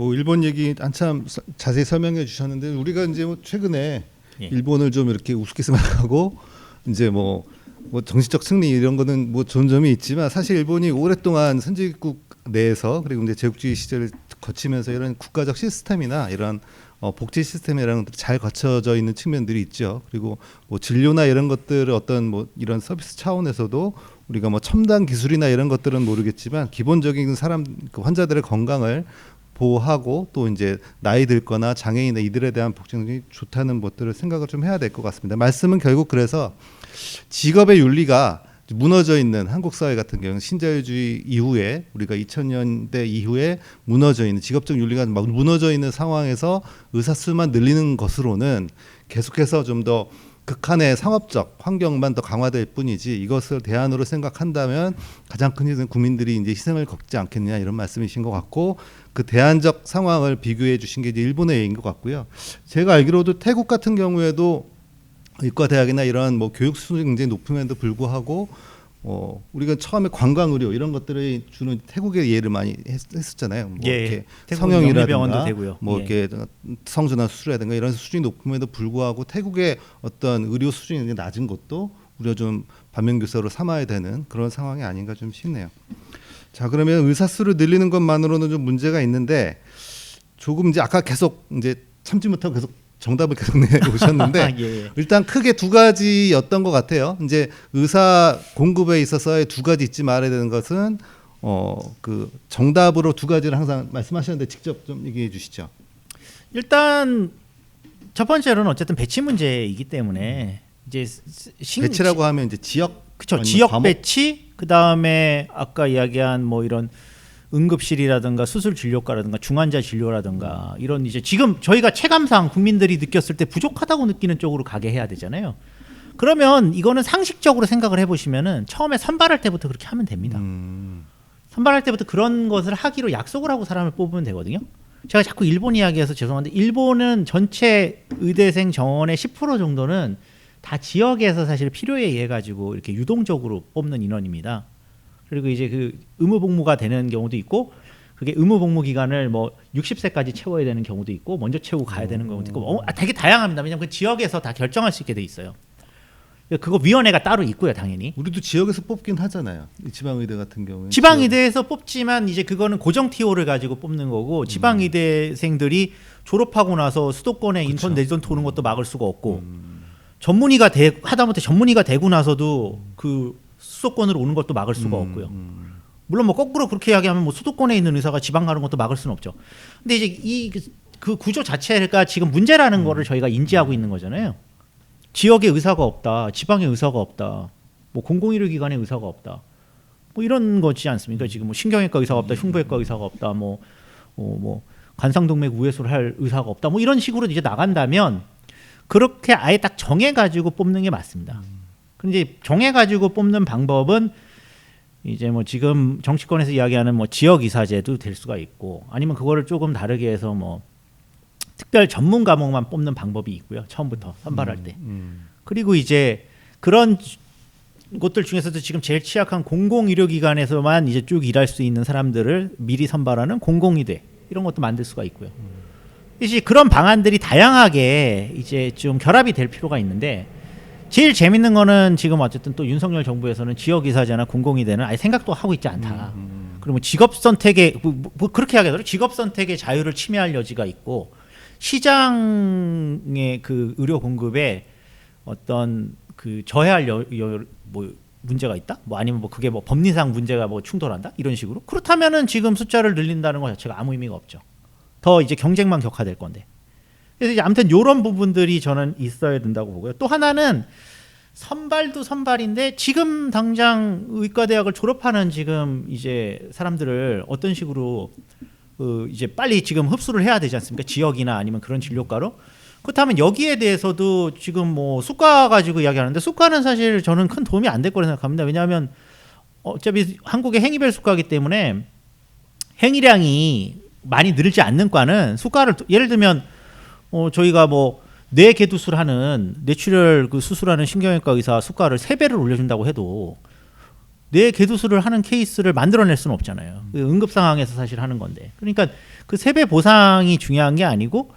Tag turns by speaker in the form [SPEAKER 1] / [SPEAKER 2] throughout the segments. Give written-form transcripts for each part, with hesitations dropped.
[SPEAKER 1] 뭐 일본 얘기 한참 자세히 설명해 주셨는데 우리가 이제 뭐 최근에
[SPEAKER 2] 예.
[SPEAKER 1] 일본을 좀 이렇게 우습게 생각하고 이제 뭐 정치적 승리 이런 거는 뭐 좋은 점이 있지만 사실 일본이 오랫동안 선진국 내에서 그리고 이제 제국주의 시절을 거치면서 이런 국가적 시스템이나 이런 복지 시스템이라는 것들이 잘 갖춰져 있는 측면들이 있죠. 그리고 뭐 진료나 이런 것들 어떤 뭐 이런 서비스 차원에서도 우리가 뭐 첨단 기술이나 이런 것들은 모르겠지만 기본적인 사람 그 환자들의 건강을 보호하고 또 이제 나이 들거나 장애인이나 이들에 대한 복지가 좋다는 것들을 생각을 좀 해야 될 것 같습니다. 말씀은 결국 그래서 직업의 윤리가 무너져 있는 한국 사회 같은 경우는 신자유주의 이후에 우리가 2000년대 이후에 무너져 있는 직업적 윤리가 막 무너져 있는 상황에서 의사 수만 늘리는 것으로는 계속해서 좀 더 극한의 상업적 환경만 더 강화될 뿐이지 이것을 대안으로 생각한다면 가장 큰 희생은 국민들이 이제 희생을 겪지 않겠냐 이런 말씀이신 것 같고 그 대안적 상황을 비교해 주신 게 이제 일본의 예인 것 같고요. 제가 알기로도 태국 같은 경우에도 의과대학이나 이런 뭐 교육 수준이 굉장히 높음에도 불구하고 우리가 처음에 관광 의료 이런 것들을 주는 태국의 예를 많이 했었잖아요. 뭐
[SPEAKER 2] 예,
[SPEAKER 1] 이렇게
[SPEAKER 2] 성형이라든가
[SPEAKER 1] 되고요. 뭐
[SPEAKER 2] 예.
[SPEAKER 1] 이렇게 성전환 수술이라든가 이런 수준이 높음에도 불구하고 태국의 어떤 의료 수준이 낮은 것도 우리가 좀 반면교사로 삼아야 되는 그런 상황이 아닌가 좀 싶네요. 자, 그러면 의사 수를 늘리는 것만으로는 좀 문제가 있는데 조금 이제 아까 계속 이제 참지 못하고 계속 정답을 계속 내오셨는데
[SPEAKER 2] 예.
[SPEAKER 1] 일단 크게 두 가지였던 것 같아요. 이제 의사 공급에 있어서의 두 가지 잊지 말아야 되는 것은 그 정답으로 두 가지를 항상 말씀하셨는데 직접 좀 얘기해 주시죠.
[SPEAKER 2] 일단 첫 번째로는 어쨌든 배치 문제이기 때문에 이제
[SPEAKER 1] 배치라고 하면 이제 지역
[SPEAKER 2] 그렇죠. 지역 과목? 배치 그다음에 아까 이야기한 뭐 이런 응급실이라든가 수술 진료과라든가 중환자 진료라든가 이런 이제 지금 저희가 체감상 국민들이 느꼈을 때 부족하다고 느끼는 쪽으로 가게 해야 되잖아요. 그러면 이거는 상식적으로 생각을 해보시면은 처음에 선발할 때부터 그렇게 하면 됩니다. 선발할 때부터 그런 것을 하기로 약속을 하고 사람을 뽑으면 되거든요. 제가 자꾸 일본 이야기해서 죄송한데 일본은 전체 의대생 정원의 10% 정도는 다 지역에서 사실 필요에 의해 가지고 이렇게 유동적으로 뽑는 인원입니다. 그리고 이제 그 의무복무가 되는 경우도 있고 그게 의무복무 기간을 뭐 60세까지 채워야 되는 경우도 있고 먼저 채우고 가야 되는 경우도 있고 되게 다양합니다. 왜냐하면 그 지역에서 다 결정할 수 있게 돼 있어요. 그거 위원회가 따로 있고요, 당연히.
[SPEAKER 1] 우리도 지역에서 뽑긴 하잖아요. 지방의대 같은 경우에.
[SPEAKER 2] 지방의대에서 뽑지만 이제 그거는 고정 TO를 가지고 뽑는 거고 지방의대생들이 졸업하고 나서 수도권에 인턴 내전 도는 것도 막을 수가 없고 전문의가 하다못해 전문의가 되고 나서도 그 수도권으로 오는 것도 막을 수가 없고요. 물론 뭐 거꾸로 그렇게 이야기하면 뭐 수도권에 있는 의사가 지방 가는 것도 막을 수는 없죠. 근데 이제 이 그 구조 자체가 지금 문제라는 거를 저희가 인지하고 있는 거잖아요. 지역에 의사가 없다, 지방에 의사가 없다, 뭐 공공의료기관에 의사가 없다, 뭐 이런 거지 않습니까? 지금 뭐 신경외과 의사가 없다, 흉부외과 의사가 없다, 뭐 관상동맥 우회수를 할 의사가 없다, 뭐 이런 식으로 이제 나간다면 그렇게 아예 딱 정해가지고 뽑는 게 맞습니다. 근데 정해가지고 뽑는 방법은 이제 뭐 지금 정치권에서 이야기하는 뭐 지역 이사제도 될 수가 있고 아니면 그거를 조금 다르게 해서 뭐 특별 전문 과목만 뽑는 방법이 있고요. 처음부터 선발할 때. 그리고 이제 그런 곳들 중에서도 지금 제일 취약한 공공의료기관에서만 이제 쭉 일할 수 있는 사람들을 미리 선발하는 공공의대 이런 것도 만들 수가 있고요. 이제 그런 방안들이 다양하게 이제 좀 결합이 될 필요가 있는데 제일 재밌는 거는 지금 어쨌든 또 윤석열 정부에서는 지역이사제나 공공의대는 아예 생각도 하고 있지 않다. 그리고 뭐 직업 선택의 뭐 그렇게 하겠더라고요. 직업 선택의 자유를 침해할 여지가 있고 시장의 그 의료 공급에 어떤 그 저해할 뭐 문제가 있다? 뭐 아니면 뭐 그게 뭐 법리상 문제가 뭐 충돌한다? 이런 식으로. 그렇다면은 지금 숫자를 늘린다는 것 자체가 아무 의미가 없죠. 더 이제 경쟁만 격화될 건데. 그래서 이제 아무튼 이런 부분들이 저는 있어야 된다고 보고요. 또 하나는 선발도 선발인데 지금 당장 의과대학을 졸업하는 지금 이제 사람들을 어떤 식으로 이제 빨리 지금 흡수를 해야 되지 않습니까? 지역이나 아니면 그런 진료과로. 그렇다면 여기에 대해서도 지금 뭐 수가 가지고 이야기하는데 수가는 사실 저는 큰 도움이 안 될 거라 생각합니다. 왜냐하면 어차피 한국의 행위별 수가이기 때문에 행위량이 많이 늘지 않는 과는 수가를 예를 들면 저희가 뭐 뇌개두술하는 뇌출혈 그 수술하는 신경외과 의사 수가를 3배를 올려준다고 해도 뇌 개두수를 하는 케이스를 만들어낼 수는 없잖아요. 응급 상황에서 사실 하는 건데. 그러니까 그 세배 보상이 중요한 게 아니고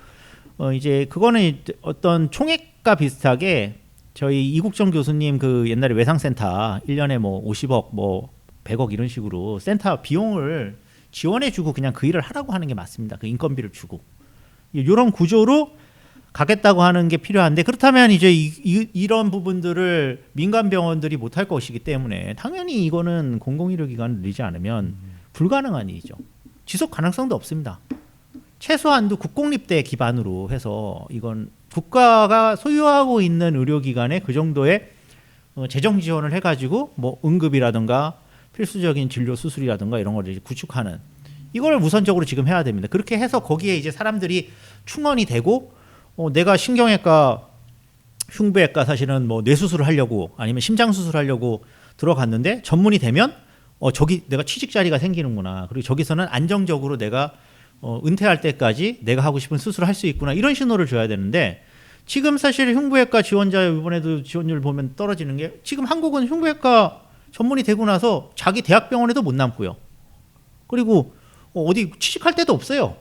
[SPEAKER 2] 이제 그거는 어떤 총액과 비슷하게 저희 이국정 교수님 그 옛날에 외상센터 1년에 뭐 50억 뭐 100억 이런 식으로 센터 비용을 지원해주고 그냥 그 일을 하라고 하는 게 맞습니다. 그 인건비를 주고 이런 구조로 가겠다고 하는 게 필요한데 그렇다면 이제 이런 부분들을 민간 병원들이 못할 것이기 때문에 당연히 이거는 공공의료기관을 늘리지 않으면 불가능한 일이죠. 지속 가능성도 없습니다. 최소한도 국공립대 기반으로 해서 이건 국가가 소유하고 있는 의료기관에 그 정도의 재정 지원을 해가지고 뭐 응급이라든가 필수적인 진료 수술이라든가 이런 거를 이제 구축하는 이걸 우선적으로 지금 해야 됩니다. 그렇게 해서 거기에 이제 사람들이 충원이 되고 내가 신경외과, 흉부외과 사실은 뭐 뇌수술을 하려고 아니면 심장수술을 하려고 들어갔는데 전문이 되면 저기 내가 취직 자리가 생기는구나. 그리고 저기서는 안정적으로 내가 은퇴할 때까지 내가 하고 싶은 수술을 할 수 있구나. 이런 신호를 줘야 되는데 지금 사실 흉부외과 지원자 이번에도 지원율 보면 떨어지는 게 지금 한국은 흉부외과 전문이 되고 나서 자기 대학병원에도 못 남고요. 그리고 어디 취직할 데도 없어요.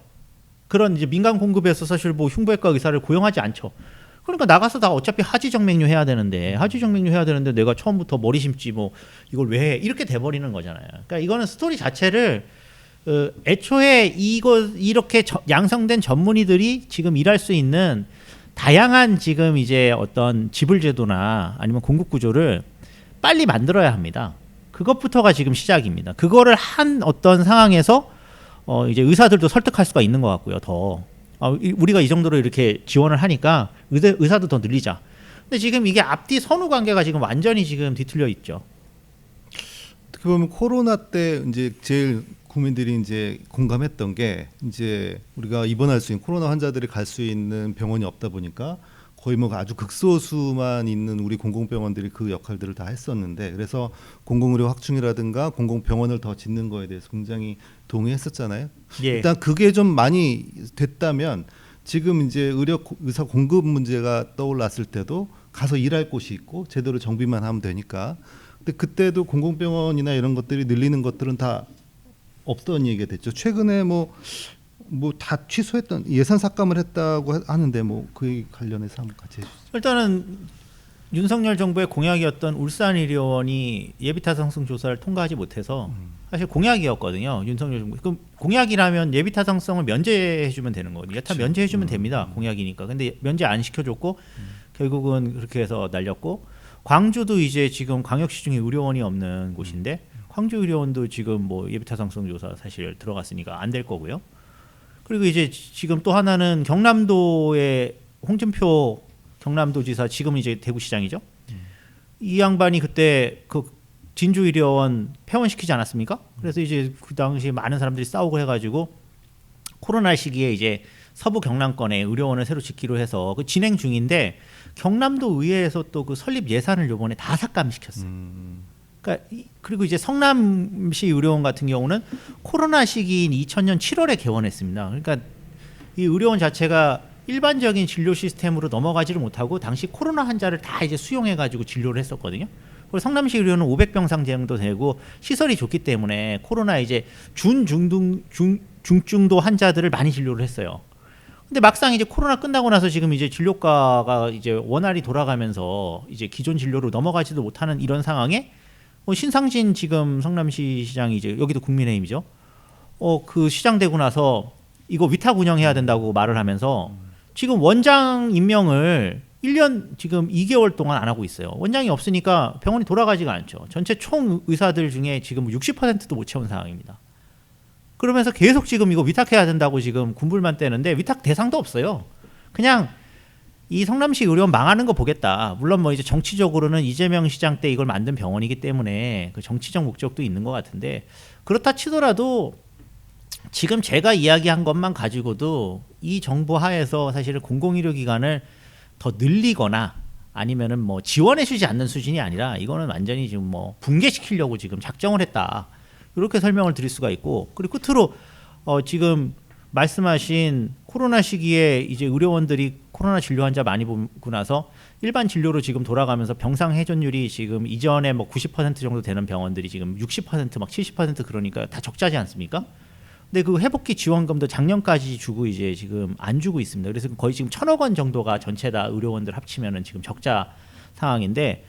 [SPEAKER 2] 그런 이제 민간 공급에서 사실 뭐 흉부외과 의사를 고용하지 않죠. 그러니까 나가서 다 어차피 하지정맥류 해야 되는데 내가 처음부터 머리 심지 뭐 이걸 왜 해? 이렇게 돼버리는 거잖아요. 그러니까 이거는 스토리 자체를 애초에 이렇게 양성된 전문의들이 지금 일할 수 있는 다양한 지금 이제 어떤 지불제도나 아니면 공급 구조를 빨리 만들어야 합니다. 그것부터가 지금 시작입니다. 그거를 한 어떤 상황에서 이제 의사들도 설득할 수가 있는 것 같고요. 더 우리가 이 정도로 이렇게 지원을 하니까 의사도 더 늘리자. 근데 지금 이게 앞뒤 선후 관계가 지금 완전히 지금 뒤틀려 있죠.
[SPEAKER 1] 어떻게 보면 코로나 때 이제 제일 국민들이 이제 공감했던 게 이제 우리가 입원할 수 있는 코로나 환자들이 갈 수 있는 병원이 없다 보니까 거의 뭐 아주 극소수만 있는 우리 공공병원들이 그 역할들을 다 했었는데 그래서 공공의료 확충이라든가 공공병원을 더 짓는 거에 대해서 굉장히 동의했었잖아요.
[SPEAKER 2] 예.
[SPEAKER 1] 일단 그게 좀 많이 됐다면 지금 이제 의사 공급 문제가 떠올랐을 때도 가서 일할 곳이 있고 제대로 정비만 하면 되니까. 근데 그때도 공공병원이나 이런 것들이 늘리는 것들은 다 없던 얘기가 됐죠. 최근에 뭐 다 취소했던 예산 삭감을 했다고 하는데 뭐 그 관련해서 한번 같이 해주세요.
[SPEAKER 2] 일단은 윤석열 정부의 공약이었던 울산의료원이 예비타당성 조사를 통과하지 못해서 사실 공약이었거든요. 윤석열 정부. 그럼 공약이라면 예비타당성을 면제해주면 되는 거거든요. 여타 면제해주면 됩니다. 공약이니까. 근데 면제 안 시켜줬고 결국은 그렇게 해서 날렸고 광주도 이제 지금 광역시 중에 의료원이 없는 곳인데 광주 의료원도 지금 뭐 예비타당성 조사 사실 들어갔으니까 안 될 거고요. 그리고 이제 지금 또 하나는 경남도의 홍준표 경남도지사 지금 이제 대구시장이죠. 이 양반이 그때 그 진주의료원 폐원시키지 않았습니까? 그래서 이제 그 당시 많은 사람들이 싸우고 해가지고 코로나 시기에 이제 서부 경남권에 의료원을 새로 짓기로 해서 그 진행 중인데 경남도 의회에서 또 그 설립 예산을 요번에 다 삭감시켰어요. 그러니까 그리고 이제 성남시 의료원 같은 경우는 코로나 시기인 2000년 7월에 개원했습니다. 그러니까 이 의료원 자체가 일반적인 진료 시스템으로 넘어가지를 못하고 당시 코로나 환자를 다 이제 수용해가지고 진료를 했었거든요. 그리고 성남시 의료원은 500병상 정도 되고 시설이 좋기 때문에 코로나 이제 중증도 환자들을 많이 진료를 했어요. 근데 막상 이제 코로나 끝나고 나서 지금 이제 진료과가 이제 원활히 돌아가면서 이제 기존 진료로 넘어가지도 못하는 이런 상황에 신상진 지금 성남시 시장이 이제 여기도 국민의힘이죠. 그 시장 되고 나서 이거 위탁 운영해야 된다고 말을 하면서 지금 원장 임명을 1년 지금 2개월 동안 안 하고 있어요. 원장이 없으니까 병원이 돌아가지가 않죠. 전체 총 의사들 중에 지금 60%도 못 채운 상황입니다. 그러면서 계속 지금 이거 위탁해야 된다고 지금 군불만 떼는데 위탁 대상도 없어요. 그냥 이 성남시 의료원 망하는 거 보겠다. 물론 뭐 이제 정치적으로는 이재명 시장 때 이걸 만든 병원이기 때문에 그 정치적 목적도 있는 것 같은데 그렇다 치더라도 지금 제가 이야기한 것만 가지고도 이 정부 하에서 사실은 공공의료기관을 더 늘리거나 아니면은 뭐 지원해주지 않는 수준이 아니라 이거는 완전히 지금 뭐 붕괴시키려고 지금 작정을 했다. 이렇게 설명을 드릴 수가 있고 그리고 끝으로 지금 말씀하신 코로나 시기에 이제 의료원들이 코로나 진료 환자 많이 보고 나서 일반 진료로 지금 돌아가면서 병상 회전율이 지금 이전에 뭐 90% 정도 되는 병원들이 지금 60%막 70% 그러니까 다 적자지 않습니까? 근데 그 회복기 지원금도 작년까지 주고 이제 지금 안 주고 있습니다. 그래서 거의 지금 1,000억 원 정도가 전체 다 의료원들 합치면은 지금 적자 상황인데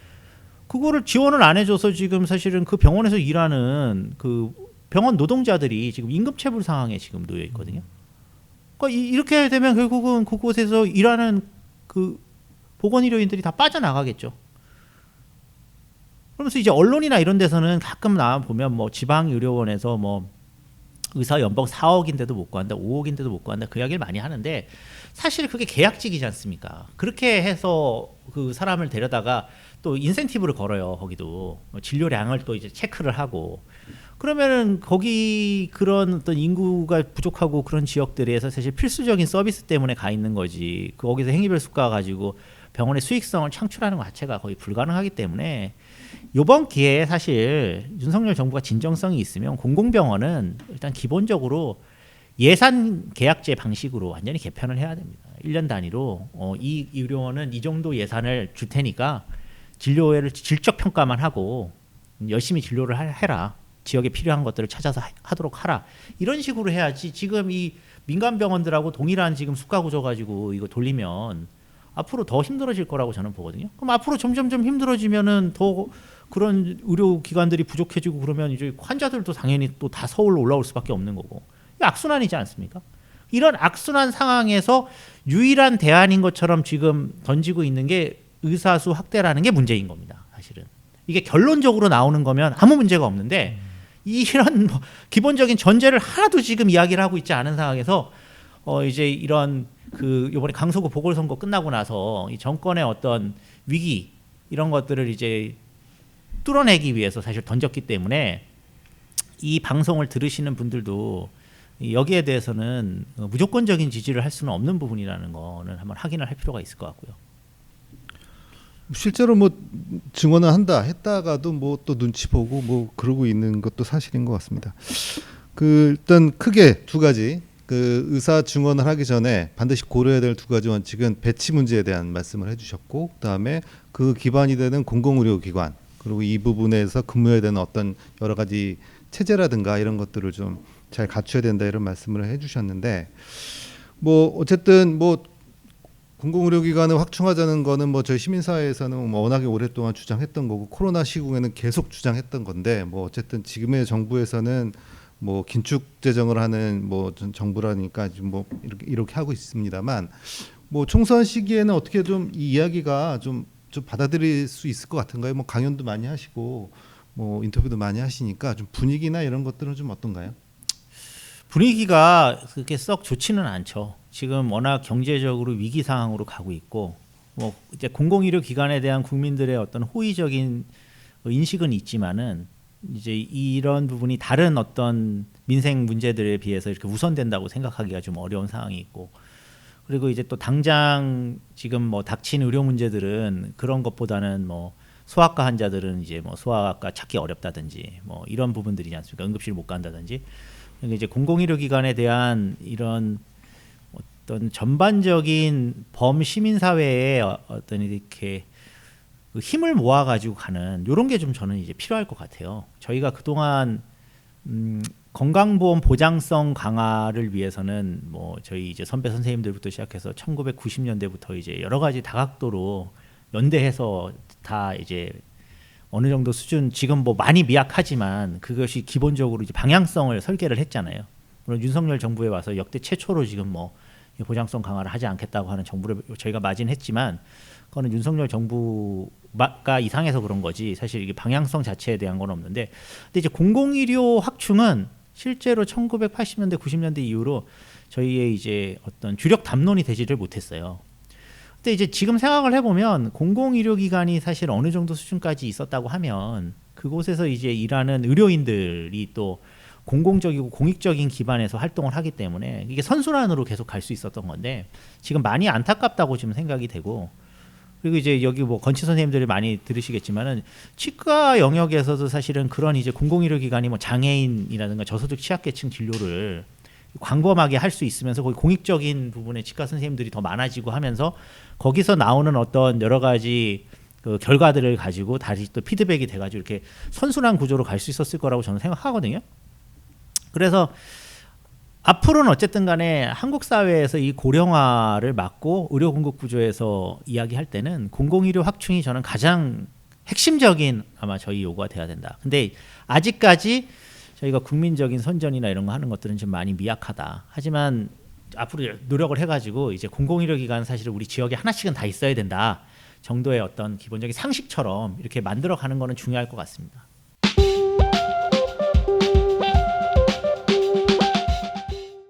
[SPEAKER 2] 그거를 지원을 안 해줘서 지금 사실은 그 병원에서 일하는 그 병원 노동자들이 지금 임금체불 상황에 지금 놓여 있거든요. 그러니까 이렇게 되면 결국은 그곳에서 일하는 그 보건의료인들이 다 빠져나가겠죠. 그러면서 이제 언론이나 이런 데서는 가끔 나와 보면 뭐 지방의료원에서 뭐 의사 연봉 4억인데도 못 구한다, 5억인데도 못 구한다 그 이야기를 많이 하는데 사실 그게 계약직이지 않습니까? 그렇게 해서 그 사람을 데려다가 또 인센티브를 걸어요. 거기도 진료량을 또 이제 체크를 하고 그러면은 거기 그런 어떤 인구가 부족하고 그런 지역들에서 사실 필수적인 서비스 때문에 가 있는 거지. 거기서 행위별 수가 가지고 병원의 수익성을 창출하는 것 자체가 거의 불가능하기 때문에 이번 기회에 사실 윤석열 정부가 진정성이 있으면 공공병원은 일단 기본적으로 예산 계약제 방식으로 완전히 개편을 해야 됩니다. 1년 단위로 이 의료원은 이 정도 예산을 줄 테니까 진료를 질적 평가만 하고 열심히 진료를 해라. 지역에 필요한 것들을 찾아서 하도록 하라. 이런 식으로 해야지 지금 이 민간 병원들하고 동일한 지금 수가 구조 가지고 이거 돌리면 앞으로 더 힘들어질 거라고 저는 보거든요. 그럼 앞으로 점점점 힘들어지면은 더 그런 의료 기관들이 부족해지고 그러면 이제 환자들도 당연히 또 다 서울로 올라올 수밖에 없는 거고. 이게 악순환이지 않습니까? 이런 악순환 상황에서 유일한 대안인 것처럼 지금 던지고 있는 게 의사수 확대라는 게 문제인 겁니다. 사실은 이게 결론적으로 나오는 거면 아무 문제가 없는데 이런 뭐 기본적인 전제를 하나도 지금 이야기를 하고 있지 않은 상황에서 이제 이런 그 이번에 강서구 보궐선거 끝나고 나서 이 정권의 어떤 위기 이런 것들을 이제 뚫어내기 위해서 사실 던졌기 때문에 이 방송을 들으시는 분들도 여기에 대해서는 무조건적인 지지를 할 수는 없는 부분이라는 거는 한번 확인을 할 필요가 있을 것 같고요.
[SPEAKER 1] 실제로 뭐 증언을 했다가도 뭐 또 눈치 보고 뭐 그러고 있는 것도 사실인 것 같습니다. 그 일단 크게 두 가지 그 의사 증언을 하기 전에 반드시 고려해야 될 두 가지 원칙은 배치 문제에 대한 말씀을 해주셨고 그다음에 그 기반이 되는 공공의료기관 그리고 이 부분에서 근무해야 되는 어떤 여러 가지 체제라든가 이런 것들을 좀 잘 갖춰야 된다 이런 말씀을 해주셨는데 뭐 어쨌든 뭐 공공의료기관을 확충하자는 거는 뭐 저희 시민사회에서는 뭐 워낙에 오랫동안 주장했던 거고 코로나 시국에는 계속 주장했던 건데 뭐 어쨌든 지금의 정부에서는 뭐 긴축 재정을 하는 뭐 정부라니까 지금 뭐 이렇게 하고 있습니다만 뭐 총선 시기에는 어떻게 좀 이 이야기가 좀 받아들일 수 있을 것 같은가요? 뭐 강연도 많이 하시고 뭐 인터뷰도 많이 하시니까 좀 분위기나 이런 것들은 좀 어떤가요?
[SPEAKER 2] 분위기가 그렇게 썩 좋지는 않죠. 지금 워낙 경제적으로 위기 상황으로 가고 있고 뭐 이제 공공의료 기관에 대한 국민들의 어떤 호의적인 인식은 있지만은 이제 이런 부분이 다른 어떤 민생 문제들에 비해서 이렇게 우선된다고 생각하기가 좀 어려운 상황이 있고 그리고 이제 또 당장 지금 뭐 닥친 의료 문제들은 그런 것보다는 뭐 소아과 환자들은 이제 뭐 소아과 찾기 어렵다든지 뭐 이런 부분들이지 않습니까? 응급실 못 간다든지 이제 공공의료기관에 대한 이런 어떤 전반적인 범시민 사회의 어떤 이렇게 그 힘을 모아가지고 가는 이런 게 좀 저는 이제 필요할 것 같아요. 저희가 그동안 건강보험 보장성 강화를 위해서는 뭐 저희 이제 선배 선생님들부터 시작해서 1990년대부터 이제 여러 가지 다각도로 연대해서 다 이제 어느 정도 수준 지금 뭐 많이 미약하지만 그것이 기본적으로 이제 방향성을 설계를 했잖아요. 물론 윤석열 정부에 와서 역대 최초로 지금 뭐 보장성 강화를 하지 않겠다고 하는 정부를 저희가 맞이했지만 그거는 윤석열 정부가 이상해서 그런 거지 사실 이게 방향성 자체에 대한 건 없는데 근데 이제 공공의료 확충은 실제로 1980년대 90년대 이후로 저희의 이제 어떤 주력 담론이 되지를 못했어요. 근데 이제 지금 생각을 해보면 공공의료기관이 사실 어느 정도 수준까지 있었다고 하면 그곳에서 이제 일하는 의료인들이 또 공공적이고 공익적인 기반에서 활동을 하기 때문에 이게 선순환으로 계속 갈 수 있었던 건데 지금 많이 안타깝다고 지금 생각이 되고 그리고 이제 여기 뭐 건치 선생님들이 많이 들으시겠지만은 치과 영역에서도 사실은 그런 이제 공공의료기관이 뭐 장애인이라든가 저소득 취약계층 진료를 광범하게 할 수 있으면서 거기 공익적인 부분에 치과 선생님들이 더 많아지고 하면서 거기서 나오는 어떤 여러 가지 그 결과들을 가지고 다시 또 피드백이 돼가지고 이렇게 선순환 구조로 갈 수 있었을 거라고 저는 생각하거든요. 그래서 앞으로는 어쨌든 간에 한국 사회에서 이 고령화를 막고 의료 공급 구조에서 이야기할 때는 공공의료 확충이 저는 가장 핵심적인 아마 저희 요구가 돼야 된다. 근데 아직까지 저희가 국민적인 선전이나 이런 거 하는 것들은 좀 많이 미약하다. 하지만 앞으로 노력을 해가지고 이제 공공의료기관 사실 우리 지역에 하나씩은 다 있어야 된다 정도의 어떤 기본적인 상식처럼 이렇게 만들어가는 거는 중요할 것 같습니다.